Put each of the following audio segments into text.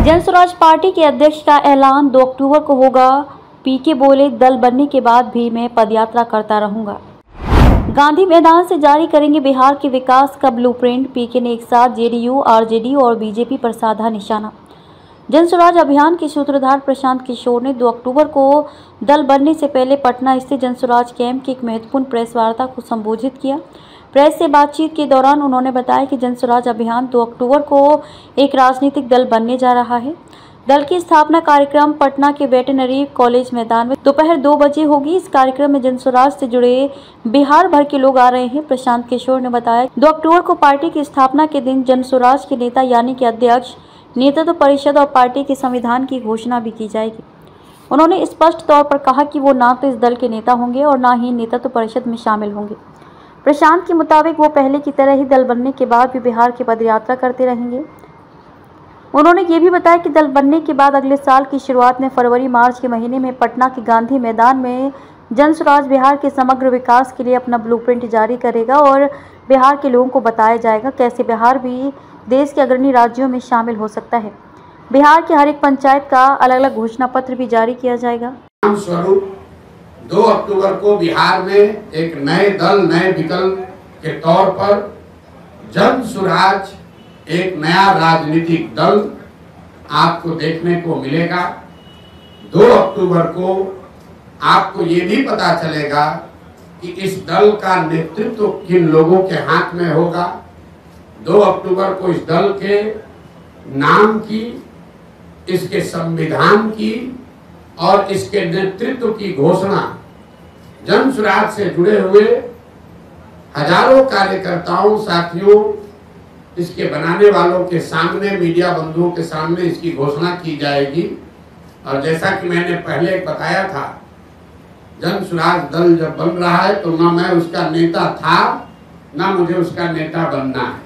जन स्वराज पार्टी के अध्यक्ष का ऐलान 2 अक्टूबर को होगा। पीके बोले, दल बनने के बाद भी मैं पदयात्रा करता रहूंगा। गांधी मैदान से जारी करेंगे बिहार के विकास का ब्लूप्रिंट। पीके ने एक साथ जेडीयू, आरजेडी और बीजेपी पर साधा निशाना। जन स्वराज अभियान के सूत्रधार प्रशांत किशोर ने 2 अक्टूबर को दल बनने से पहले पटना स्थित जन स्वराज कैंप की एक महत्वपूर्ण प्रेस वार्ता को संबोधित किया। प्रेस से बातचीत के दौरान उन्होंने बताया कि जन स्वराज अभियान 2 अक्टूबर को एक राजनीतिक दल बनने जा रहा है। दल की स्थापना कार्यक्रम पटना के वेटरनरी कॉलेज मैदान में दोपहर 2 बजे होगी। इस कार्यक्रम में जन स्वराज से जुड़े बिहार भर के लोग आ रहे हैं। प्रशांत किशोर ने बताया 2 अक्टूबर को पार्टी की स्थापना के दिन जन स्वराज के नेता यानी कि अध्यक्ष, नेतृत्व परिषद और पार्टी के संविधान की घोषणा भी की जाएगी। उन्होंने स्पष्ट तौर पर कहा कि वो ना तो इस दल के नेता होंगे और ना ही नेतृत्व परिषद में शामिल होंगे। प्रशांत के मुताबिक वो पहले की तरह ही दल बनने के बाद भी बिहार की पदयात्रा करते रहेंगे। उन्होंने ये भी बताया कि दल बनने के बाद अगले साल की शुरुआत में फरवरी-मार्च के महीने में पटना के गांधी मैदान में जन स्वराज बिहार के समग्र विकास के लिए अपना ब्लूप्रिंट जारी करेगा और बिहार के लोगों को बताया जाएगा कैसे बिहार भी देश के अग्रणी राज्यों में शामिल हो सकता है। बिहार के हर एक पंचायत का अलग अलग घोषणा पत्र भी जारी किया जाएगा। 2 अक्टूबर को बिहार में एक नए दल, नए विकल्प के तौर पर जन स्वराज, एक नया राजनीतिक दल आपको देखने को मिलेगा। 2 अक्टूबर को आपको ये भी पता चलेगा कि इस दल का नेतृत्व किन लोगों के हाथ में होगा। 2 अक्टूबर को इस दल के नाम की, इसके संविधान की और इसके नेतृत्व की घोषणा जन स्वराज से जुड़े हुए हजारों कार्यकर्ताओं, साथियों, इसके बनाने वालों के सामने, मीडिया बंधुओं के सामने इसकी घोषणा की जाएगी। और जैसा कि मैंने पहले बताया था, जन स्वराज दल जब बन रहा है तो ना मैं उसका नेता था, ना मुझे उसका नेता बनना है।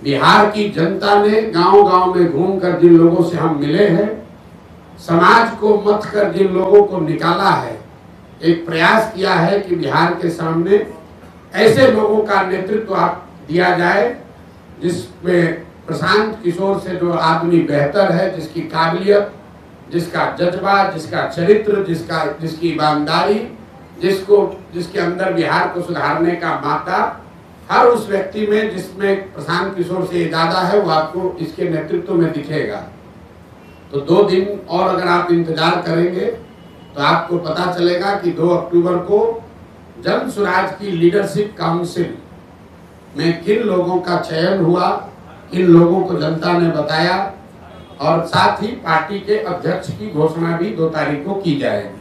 बिहार की जनता ने गांव-गांव में घूमकर जिन लोगों से हम मिले हैं, समाज को मथ कर जिन लोगों को निकाला है, एक प्रयास किया है कि बिहार के सामने ऐसे लोगों का नेतृत्व आप दिया जाए जिसमें प्रशांत किशोर से जो आदमी बेहतर है, जिसकी काबिलियत, जिसका जज्बा, जिसका चरित्र, जिसकी ईमानदारी, जिसके अंदर बिहार को सुधारने का मादा, हर उस व्यक्ति में जिसमें प्रशांत किशोर से ज्यादा है, वो आपको इसके नेतृत्व में दिखेगा। तो 2 दिन और अगर आप इंतजार करेंगे तो आपको पता चलेगा कि 2 अक्टूबर को जन स्वराज की लीडरशिप काउंसिल में किन लोगों का चयन हुआ, किन लोगों को जनता ने बताया, और साथ ही पार्टी के अध्यक्ष की घोषणा भी 2 तारीख को की जाएगी।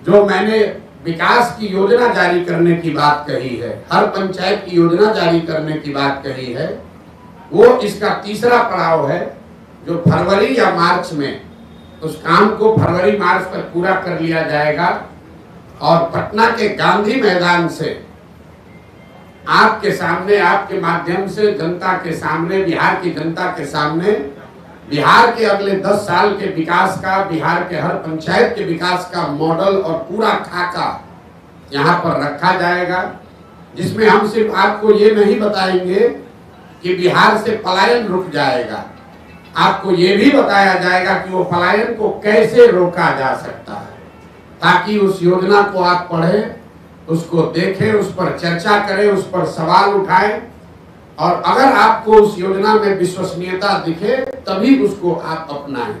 जो मैंने विकास की योजना जारी करने की बात कही है, हर पंचायत की योजना जारी करने की बात कही है, वो इसका तीसरा पड़ाव है जो फरवरी या मार्च में उस काम को फरवरी-मार्च तक पूरा कर लिया जाएगा। और पटना के गांधी मैदान से आपके सामने, आपके माध्यम से जनता के सामने, बिहार की जनता के सामने बिहार के अगले 10 साल के विकास का, बिहार के हर पंचायत के विकास का मॉडल और पूरा खाका यहाँ पर रखा जाएगा, जिसमें हम सिर्फ आपको ये नहीं बताएंगे कि बिहार से पलायन रुक जाएगा, आपको ये भी बताया जाएगा कि वो पलायन को कैसे रोका जा सकता है, ताकि उस योजना को आप पढ़ें, उसको देखें, उस पर चर्चा करें, उस पर सवाल उठाएं, और अगर आपको उस योजना में विश्वसनीयता दिखे तभी उसको आप अपनाएं।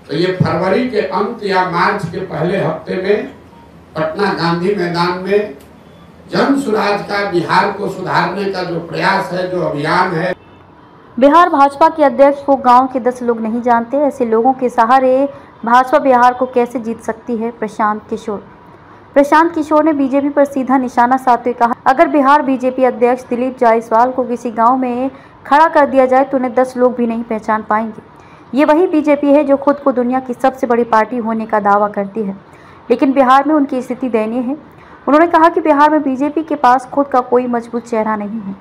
तो ये फरवरी के अंत या मार्च के पहले हफ्ते में पटना गांधी मैदान में जन स्वराज का, बिहार को सुधारने का जो प्रयास है, जो अभियान है। बिहार भाजपा के अध्यक्ष को गांव के 10 लोग नहीं जानते। ऐसे लोगों के सहारे भाजपा बिहार को कैसे जीत सकती है? प्रशांत किशोर ने बीजेपी पर सीधा निशाना साधते हुए कहा, अगर बिहार बीजेपी अध्यक्ष दिलीप जायसवाल को किसी गांव में खड़ा कर दिया जाए तो उन्हें 10 लोग भी नहीं पहचान पाएंगे। ये वही बीजेपी है जो खुद को दुनिया की सबसे बड़ी पार्टी होने का दावा करती है, लेकिन बिहार में उनकी स्थिति दयनीय है। उन्होंने कहा कि बिहार में बीजेपी के पास खुद का कोई मजबूत चेहरा नहीं है।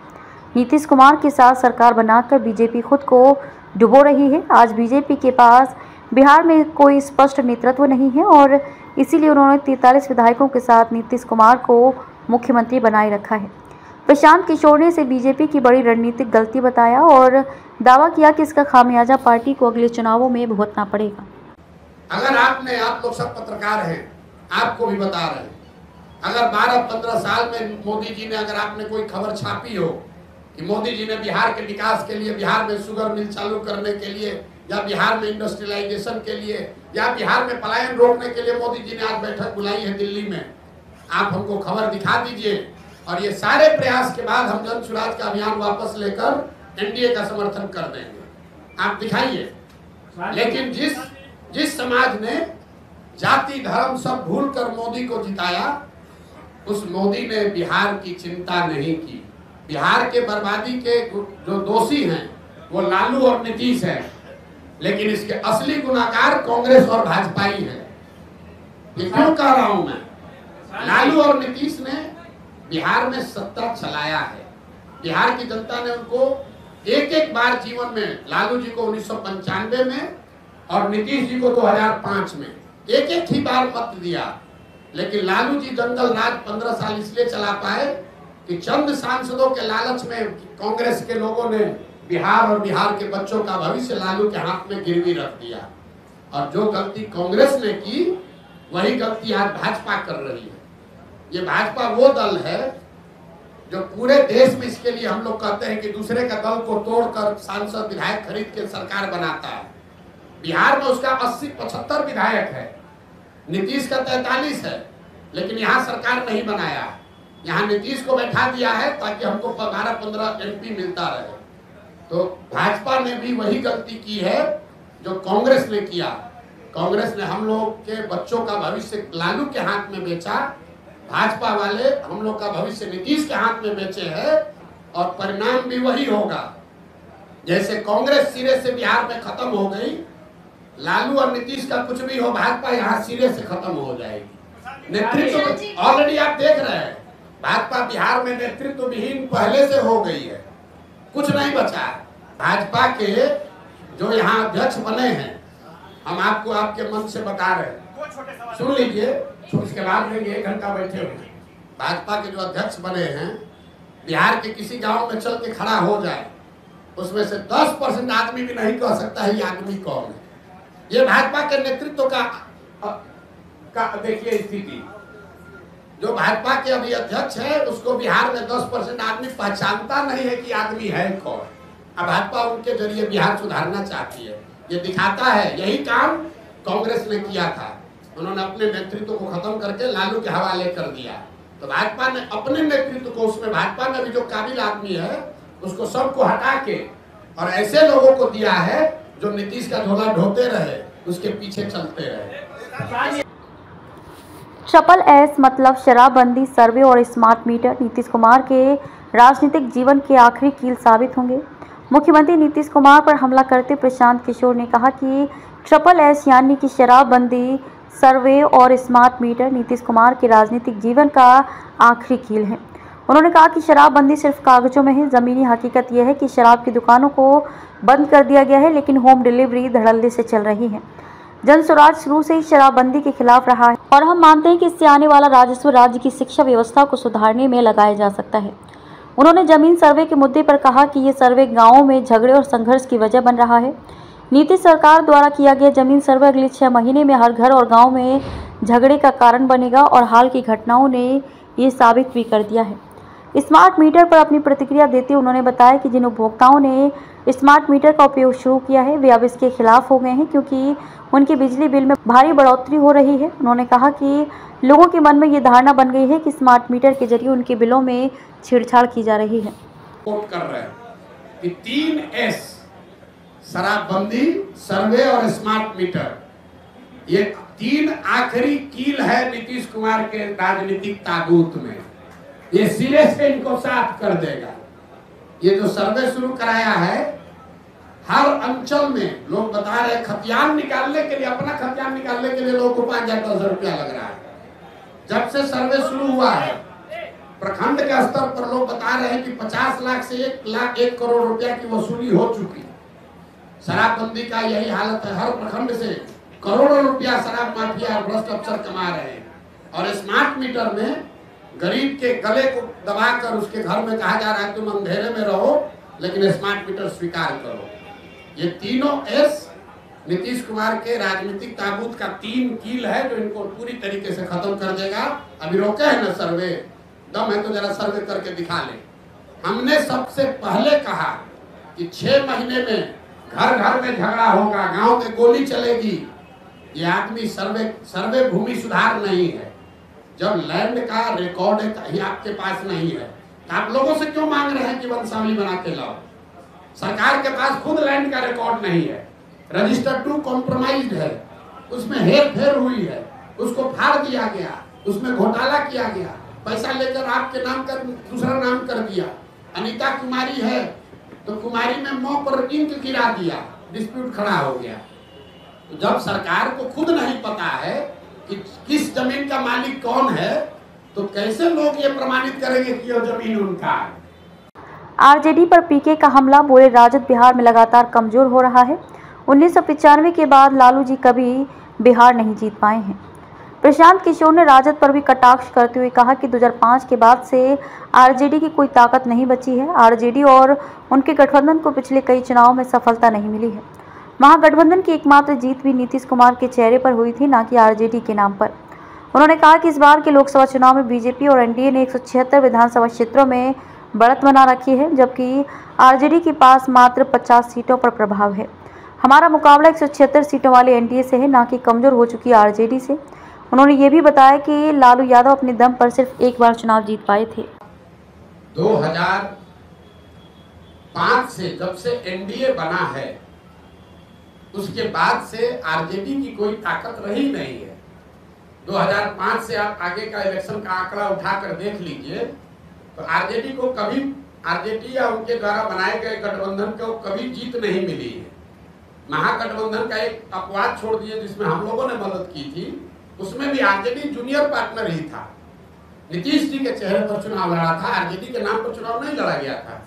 नीतीश कुमार के साथ सरकार बनाकर बीजेपी खुद को डुबो रही है। आज बीजेपी के पास बिहार में कोई स्पष्ट नेतृत्व नहीं है और इसीलिए उन्होंने 43 विधायकों के साथ नीतीश कुमार को मुख्यमंत्री बनाए रखा है। प्रशांत किशोर ने इसे बीजेपी की बड़ी रणनीतिक गलती बताया और दावा किया कि इसका खामियाजा पार्टी को अगले चुनावों में भुगतना पड़ेगा। अगर आप लोग सब पत्रकार हैं, आपको भी बता रहे हैं, अगर 12-15 साल में मोदी जी ने, अगर आपने कोई खबर छापी हो कि मोदी जी ने बिहार के विकास के लिए, बिहार में शुगर मिल चालू करने के लिए, या बिहार में इंडस्ट्रियलाइजेशन के लिए, या बिहार में पलायन रोकने के लिए मोदी जी ने आज बैठक बुलाई है दिल्ली में, आप हमको खबर दिखा दीजिए। और ये सारे प्रयास के बाद हम जन स्वराज का अभियान वापस लेकर एनडीए का समर्थन कर देंगे, आप दिखाइए। लेकिन जिस समाज ने जाति धर्म सब भूल कर मोदी को जिताया, उस मोदी ने बिहार की चिंता नहीं की। बिहार के बर्बादी के जो दोषी हैं वो लालू और नीतीश हैं, लेकिन इसके असली गुनाहगार कांग्रेस और भाजपा ही है। ये क्यों कह रहा हूं मैं? लालू और नीतीश ने बिहार में सत्ता चलाया है। बिहार की जनता ने उनको एक बार जीवन में, लालू जी को 1995 में और नीतीश जी को 2005 में एक ही बार मत दिया। लेकिन लालू जी दंगल राज 15 साल इसलिए चला पाए कि चंद सांसदों के लालच में कांग्रेस के लोगों ने बिहार और बिहार के बच्चों का भविष्य लालू के हाथ में गिरवी रख दिया। और जो गलती कांग्रेस ने की, वही गलती आज भाजपा कर रही है। ये भाजपा वो दल है जो पूरे देश में, इसके लिए हम लोग कहते हैं कि दूसरे का दल को तोड़कर सांसद विधायक खरीद के सरकार बनाता है। बिहार में उसका 80-75 विधायक है, नीतीश का 43 है, लेकिन यहाँ सरकार नहीं बनाया। यहाँ नीतीश को बैठा दिया है ताकि हमको 12-15 एमपी मिलता रहे। तो भाजपा ने भी वही गलती की है जो कांग्रेस ने किया। कांग्रेस ने हम लोग के बच्चों का भविष्य लालू के हाथ में बेचा, भाजपा वाले हम लोग का भविष्य नीतीश के हाथ में बेचे हैं, और परिणाम भी वही होगा। जैसे कांग्रेस सिरे से बिहार में खत्म हो गई, लालू और नीतीश का कुछ भी हो, भाजपा यहाँ सिरे से खत्म हो जाएगी। नेतृत्व ऑलरेडी आप देख रहे हैं, भाजपा बिहार में नेतृत्व विहीन पहले से हो गई है, कुछ नहीं बचा है। भाजपा के जो यहाँ अध्यक्ष बने हैं, हम आपको आपके मन से बता रहे हैं, सुन लीजिए, उसके बाद लेंगे, 1 घंटा बैठे हुए। भाजपा के जो अध्यक्ष बने हैं, बिहार के किसी गांव में चल के खड़ा हो जाए, उसमें से 10% आदमी भी नहीं कह सकता है ये आदमी कौन है। ये भाजपा के नेतृत्व का देखिए स्थिति। जो भाजपा के अभी अध्यक्ष है, उसको बिहार में 10% आदमी पहचानता नहीं है कि आदमी है कौन। अब भाजपा उनके जरिए बिहार सुधारना चाहती है, ये दिखाता है। यही काम कांग्रेस ने किया था, उन्होंने अपने नेतृत्व को खत्म करके लालू के हवाले कर दिया। तो भाजपा ने अपने नेतृत्व को, उसमें भाजपा में भी जो काबिल आदमी है उसको सबको हटा के और ऐसे लोगों को दिया है जो नीतीश का झोला ढोते रहे, उसके पीछे चलते रहे। ट्रिपल एस मतलब शराबबंदी, सर्वे और स्मार्ट मीटर नीतीश कुमार के राजनीतिक जीवन के आखिरी कील साबित होंगे। मुख्यमंत्री नीतीश कुमार पर हमला करते प्रशांत किशोर ने कहा कि ट्रिपल एस यानी कि शराबबंदी, सर्वे और स्मार्ट मीटर नीतीश कुमार के राजनीतिक जीवन का आखिरी कील है। उन्होंने कहा कि शराबबंदी सिर्फ कागजों में है, ज़मीनी हकीकत यह है कि शराब की दुकानों को बंद कर दिया गया है, लेकिन होम डिलीवरी धड़ल्ले से चल रही है। जन स्वराज शुरू से ही शराबबंदी के खिलाफ रहा है और हम मानते हैं कि इससे आने वाला राजस्व राज्य की शिक्षा व्यवस्था को सुधारने में लगाया जा सकता है। उन्होंने जमीन सर्वे के मुद्दे पर कहा कि ये सर्वे गाँवों में झगड़े और संघर्ष की वजह बन रहा है। नीतीश सरकार द्वारा किया गया जमीन सर्वे अगले 6 महीने में हर घर और गाँव में झगड़े का कारण बनेगा और हाल की घटनाओं ने ये साबित भी कर दिया है। स्मार्ट मीटर पर अपनी प्रतिक्रिया देते हुए उन्होंने बताया कि जिन उपभोक्ताओं ने स्मार्ट मीटर का उपयोग शुरू किया है वे अब इसके खिलाफ हो गए हैं, क्योंकि उनके बिजली बिल में भारी बढ़ोतरी हो रही है। उन्होंने कहा कि लोगों के मन में ये धारणा बन गई है कि स्मार्ट मीटर के जरिए उनके बिलों में छेड़छाड़ की जा रही है। कर रहे हैं कि 3S शराबबंदी, सर्वे और स्मार्ट मीटर, ये 3 आखिरी कील है नीतीश कुमार के राजनीतिक ताबूत में। ये सिरे से इनको साफ कर देगा। ये जो सर्वे शुरू कराया है, हर अंचल में लोग बता रहे खतियान निकालने के लिए, अपना खतियान निकालने के लिए लोगों को 5,000-10,000 रुपया लग रहा है। जब से सर्वे शुरू हुआ है, प्रखंड के स्तर पर लोग बता रहे हैं कि 50 लाख से 1 करोड़ रुपया की वसूली हो चुकी। शराबबंदी का यही हालत है, हर प्रखंड से करोड़ों रुपया शराब माफिया भ्रष्ट अफसर कमा रहे हैं। और स्मार्ट मीटर में गरीब के गले को दबाकर उसके घर में कहा जा रहा है तुम अंधेरे में रहो लेकिन स्मार्ट मीटर स्वीकार करो। ये तीनों एस नीतीश कुमार के राजनीतिक ताबूत का 3 कील है जो इनको पूरी तरीके से खत्म कर देगा। अभी रोके है ना सर्वे, दम है तो जरा सर्वे करके दिखा ले। हमने सबसे पहले कहा कि 6 महीने में घर घर में झगड़ा होगा, गांव में गोली चलेगी। ये आदमी सर्वे भूमि सुधार नहीं है। जब लैंड का रिकॉर्ड कहीं आपके पास नहीं है तो आप लोगों से क्यों मांग रहे हैं कि वंशावली बना के लाओ? सरकार के पास खुद लैंड का रिकॉर्ड नहीं है, रजिस्टर 2 कॉम्प्रोमाइज्ड है, उसमें हेर फेर हुई है, उसको फाड़ दिया गया, उसमें घोटाला किया गया, पैसा लेकर आपके नाम कर दूसरा नाम कर दिया। अनीता कुमारी है तो कुमारी में मौ पर इंक गिरा दिया, डिस्प्यूट खड़ा हो गया। तो जब सरकार को खुद नहीं पता है कि किस जमीन का मालिक कौन है तो कैसे लोग ये प्रमाणित करेंगे कि यह जमीन उनका है? आरजेडी पर पीके का हमला, बोले राजद बिहार में लगातार कमजोर हो रहा है। 1995 के बाद लालू जी कभी बिहार नहीं जीत पाए हैं। प्रशांत किशोर ने राजद पर भी कटाक्ष करते हुए कहा कि 2005 के बाद से आरजेडी की कोई ताकत नहीं बची है। आरजेडी और उनके गठबंधन को पिछले कई चुनावों में सफलता नहीं मिली है। महागठबंधन की एकमात्र जीत भी नीतीश कुमार के चेहरे पर हुई थी, न कि आरजेडी के नाम पर। उन्होंने कहा कि इस बार के लोकसभा चुनाव में बीजेपी और एनडीए ने 176 विधानसभा क्षेत्रों में बढ़त बना रखी है, जबकि आरजेडी के पास मात्र 50 सीटों पर प्रभाव है। हमारा मुकाबला 176 सीटों वाले एनडीए से है, न कि कमजोर हो चुकी आरजेडी से। उन्होंने ये भी बताया कि लालू यादव अपने दम पर सिर्फ एक बार चुनाव जीत पाए थे। 2005 से जब से एनडीए बना है उसके बाद से आरजेडी की कोई ताकत रही नहीं है। 2005 से आप आगे का इलेक्शन का आंकड़ा उठाकर देख लीजिए तो आरजेडी को कभी, आरजेडी या उनके द्वारा बनाए गए गठबंधन को कभी जीत नहीं मिली है। महागठबंधन का एक अपवाद छोड़ दिए जिसमें हम लोगों ने मदद की थी, उसमें भी आरजेडी जूनियर पार्टनर ही था। नीतीश जी के चेहरे पर चुनाव लड़ा था, आरजेडी के नाम पर चुनाव नहीं लड़ा गया था।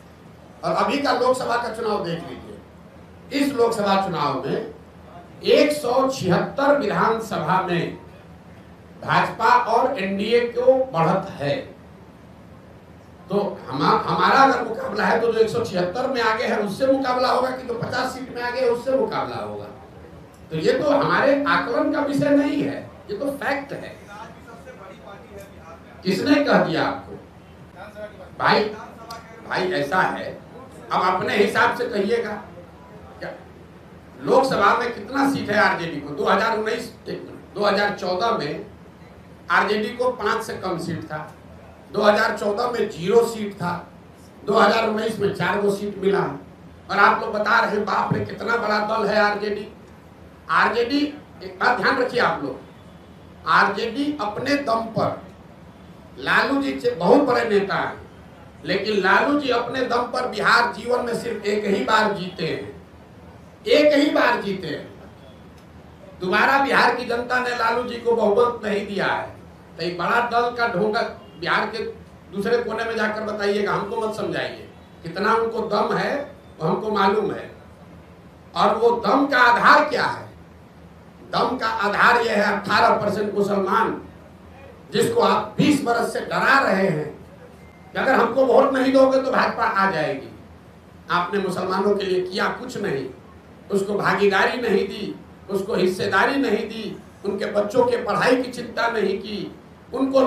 और अभी का लोकसभा का चुनाव देख लीजिए, इस लोकसभा चुनाव में 176 विधानसभा में भाजपा और एनडीए को बढ़त है। तो हमारा अगर मुकाबला है तो जो 176 में आगे है उससे मुकाबला होगा कि जो 50 सीट में आगे है उससे मुकाबला होगा। तो ये तो हमारे आकलन का विषय नहीं है, ये तो फैक्ट है। किसने कह दिया आपको? भाई ऐसा है, अब अपने हिसाब से कहिएगा क्या लोकसभा में कितना सीट है आरजेडी को? 2014 में आरजेडी को 5 से कम सीट था, 2014 में 0 सीट था, 2019 में 4 सीट मिला। और आप लोग बता रहे हैं बाप रे कितना बड़ा दल है आरजेडी। आरजेडी, एक बात ध्यान रखिए आप लोग, आरजेडी अपने दम पर, लालू जी बहुत बड़े नेता हैं लेकिन लालू जी अपने दम पर बिहार जीवन में सिर्फ एक ही बार जीते हैं, एक ही बार जीते हैं। दोबारा बिहार की जनता ने लालू जी को बहुमत नहीं दिया है। तो एक बड़ा दल का ढोंगा बिहार के दूसरे कोने में जाकर बताइएगा, हमको मत समझाइए। कितना उनको दम है वो हमको मालूम है। और वो दम का आधार क्या है? दम का आधार यह है 18% मुसलमान, जिसको आप 20 बरस से डरा रहे हैं कि अगर हमको वोट नहीं दोगे तो भाजपा आ जाएगी। आपने मुसलमानों के लिए किया कुछ नहीं, उसको भागीदारी नहीं दी, उसको हिस्सेदारी नहीं दी, उनके बच्चों के पढ़ाई की चिंता नहीं की, उनको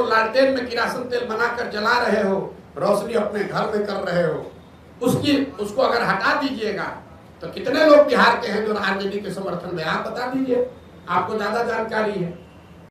लालटेन में किरासन तेल बनाकर जला रहे हो, रोशनी अपने घर में कर रहे हो। उसको अगर हटा दीजिएगा तो कितने लोग बिहार के हैं जो आरजेडी के समर्थन में, आप बता दीजिए, आपको ज्यादा जानकारी है।